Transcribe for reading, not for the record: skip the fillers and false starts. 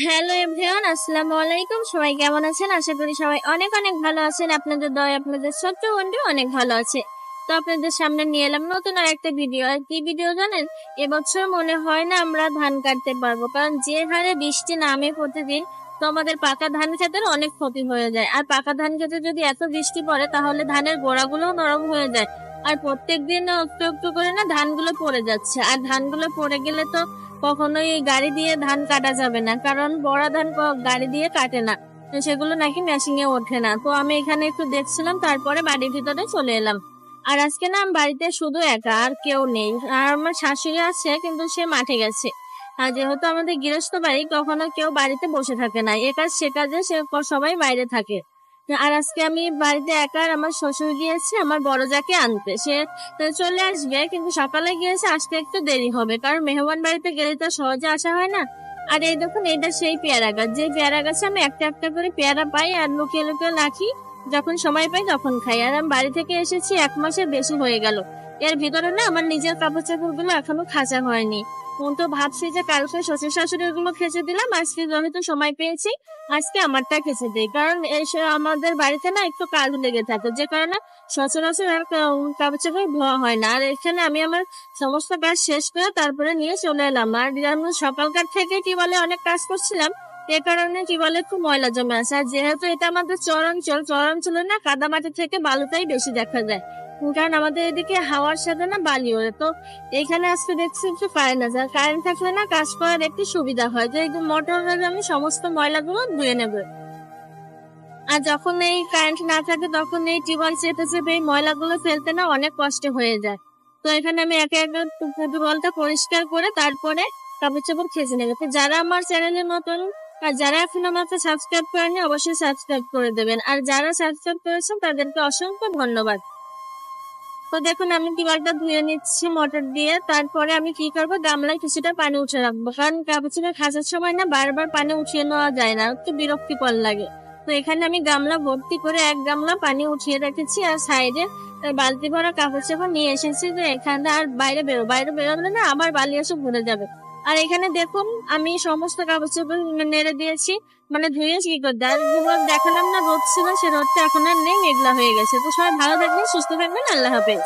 Hello everyone, আসসালামু আলাইকুম। সবাই কেমন আছেন? আশা করি সবাই অনেক অনেক ভালো আছেন। আপনাদের দয়া, আপনাদের ছোট্ট বন্ধু অনেক ভালো আছে। তো আপনাদের সামনে নিয়ে এলাম নতুন আর একটা ভিডিও। আর কি ভিডিও জানেন? এবছর মনে হয় না আমরা ধান কাটতে পারবো, কারণ যে হারে বৃষ্টি নামে প্রতিদিন, তো আমাদের পাকা ধান ক্ষেতের অনেক ক্ষতি হয়ে যায়। আর পাকা ধান ক্ষেতে যদি এত বৃষ্টি পড়ে তাহলে ধানের গোড়াগুলোও নরম হয়ে যায়। আর প্রত্যেকদিন একটু একটু করে না ধানগুলো পড়ে যাচ্ছে। আর ধানগুলো পড়ে গেলে তো কখনোই গাড়ি দিয়ে ধান কাটা যাবে না, কারণ বড় ধান গাড়ি দিয়ে কাটে না। তো সেগুলো নাকি মেশিনে ওঠে না। তো আমি এখানে একটু দেখছিলাম, তারপরে বাড়ির ভিতরে চলে এলাম। আর আজকে না আমি বাড়িতে শুধু একা, আর কেউ নেই। আর আমার শাশুড়ি আছে, কিন্তু সে মাঠে গেছে। আর যেহেতু আমাদের গৃহস্থ বাড়ি, কখনো কেউ বাড়িতে বসে থাকে না, এ কাজ সে কাজে সে সবাই বাইরে থাকে। আর আজকে আমি বাড়িতে একা, আর আমার শ্বশুর গিয়েছে আমার বড় যাকে আনতে। সে তো চলে আসবে, কিন্তু সকালে গিয়েছে, আসতে একটু দেরি হবে, কারণ মেহমান বাড়িতে গেলে তো সহজে আসা হয় না। আর এই দেখুন, এটা সেই পেয়ারা গাছ, যে পেয়ারা গাছে আমি একটা একটা করে পেয়ারা পাই আর লুকিয়ে লুকিয়ে রাখি, যখন সময় পাই তখন খাই। আর আমি বাড়ি থেকে এসেছি 1 মাসের বেশি হয়ে গেল। এর ভিতরে না আমার নিজের কাপড় চাপড় গুলো এখনো খাঁচা হয়নি। তো ভাবছি যে কালকে শ্বশুর শাশুড়ির গুলো খেঁচে দিলাম, আজকে যেহেতু সময় পেয়েছি আজকে আমারটা খেঁচে দিই, কারণ এসে আমাদের বাড়িতে না একটু কাজু লেগে থাকে, যে কারণে সচরাচর আর কাপড় চাপড় ধোয়া হয় না। আর এখানে আমি আমার সমস্ত কাজ শেষ করে তারপরে নিয়ে চলে এলাম। আর আমি সকালকার থেকে টিউবওয়েলে অনেক কাজ করছিলাম, এ কারণে টিউবওয়েলে খুব ময়লা জমে আছে। আর যেহেতু এটা আমাদের চরাঞ্চলে না কাদা মাটি থেকে বালুটাই বেশি দেখা যায়, কারণ আমাদের এদিকে হাওয়ার সাথে না বালি ওড়ে। তো এখানে আজকে দেখছি একটু কারেন্ট আছে, আর কারেন্ট থাকলে না কাজ করার একটু সুবিধা হয়, যে একদম মোটরের আমি সমস্ত ময়লাগুলো ধুয়ে নেবো। আর যখন এই কারেন্ট না থাকে তখন এই টিউবওয়েল চেপে চেপে এই ময়লাগুলো ফেলতে না অনেক কষ্ট হয়ে যায়। তো এখানে আমি একে একে টিউবওয়েলটা পরিষ্কার করে তারপরে কাপড় চাপড় খেঁচে নেবে। তো যারা আমার চ্যানেলের নতুন আর যারা এখন আমাকে সাবস্ক্রাইব করেনি, অবশ্যই সাবস্ক্রাইব করে দেবেন। আর যারা সাবস্ক্রাইব করেছেন তাদেরকে অসংখ্য ধন্যবাদ। তো দেখুন, আমি টিউবওয়েলটা ধুয়ে নিচ্ছি মোটর দিয়ে। তারপরে আমি কি করবো, গামলায় কিছুটা পানি উঠে রাখবো, কারণ কাপড় চোপড় কাচার সময় না বারবার পানি উঠিয়ে নেওয়া যায় না, একটু বিরক্তিকর লাগে। তো এখানে আমি গামলা ভর্তি করে 1 গামলা পানি উঠিয়ে রেখেছি, আর সাইডে বালতি ভরা কাপড় চোপড় নিয়ে এসেছি, যে এখানে আর বাইরে বেরোলে না আবার বালি এসে ভরে যাবে। আর এখানে দেখুন, আমি সমস্ত কাপড় চোপড় নেড়ে দিয়েছি, মানে ধুয়েছি কি করতে। আর দেখালাম না রোদ ছিল, সে রোদটা এখন আর নেই, মেঘলা হয়ে গেছে। তো সবাই ভালো থাকবেন, সুস্থ থাকবেন, আল্লাহ হাফেজ।